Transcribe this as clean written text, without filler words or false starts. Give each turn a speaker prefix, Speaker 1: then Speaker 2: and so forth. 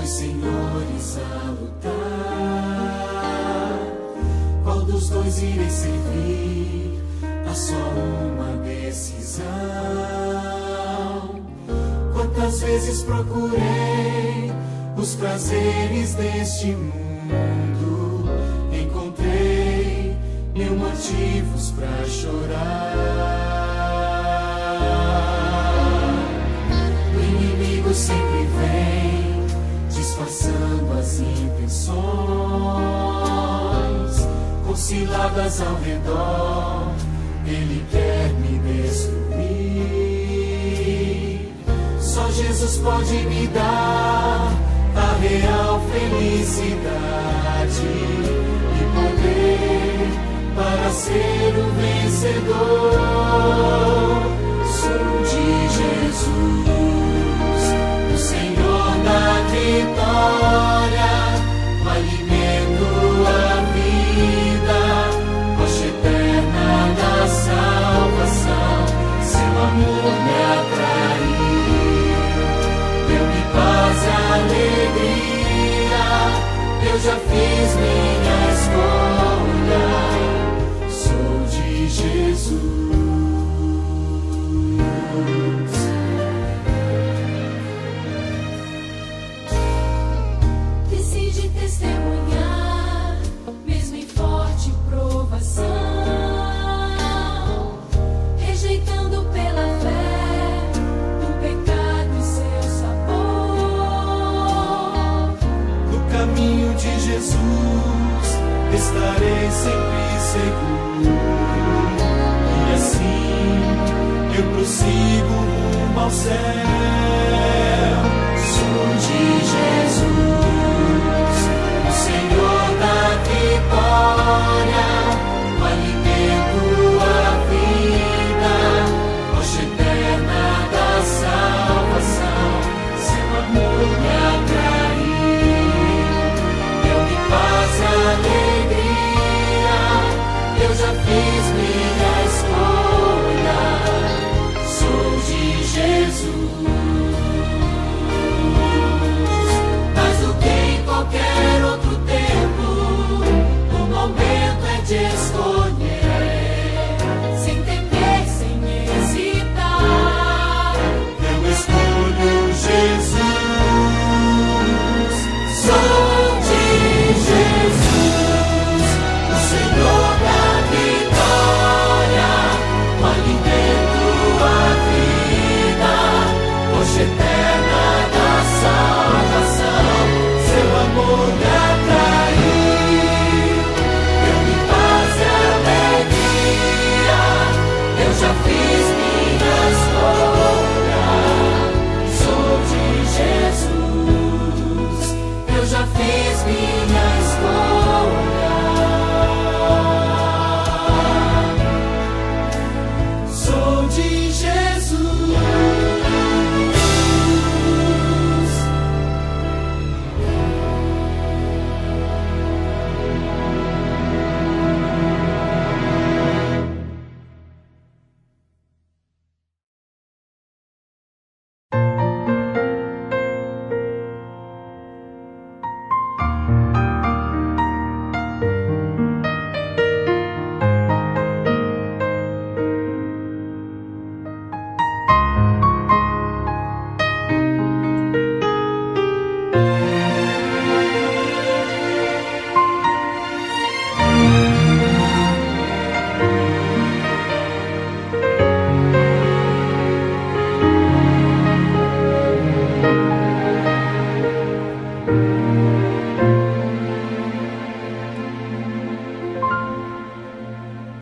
Speaker 1: dois senhores a lutar. Qual dos dois irei servir? Há só uma decisão. Quantas vezes procurei os prazeres deste mundo, encontrei mil motivos pra chorar. O inimigo sempre vem disfarçando as intenções, com ciladas ao redor, ele quer me destruir. Só Jesus pode me dar a real felicidade e poder para ser o vencedor. Sou de Jesus, o Senhor da vitória, o alimento, a vida, rocha eterna da salvação. Seu amor me atraiu, deu-me paz e alegria. Eu já fiz minha escolha, sou de Jesus.
Speaker 2: Decide testemunhar, mesmo em forte provação, rejeitando pela fé o pecado e seu sabor.
Speaker 1: No caminho de Jesus estarei sempre seguro, e assim eu prossigo rumo ao céu.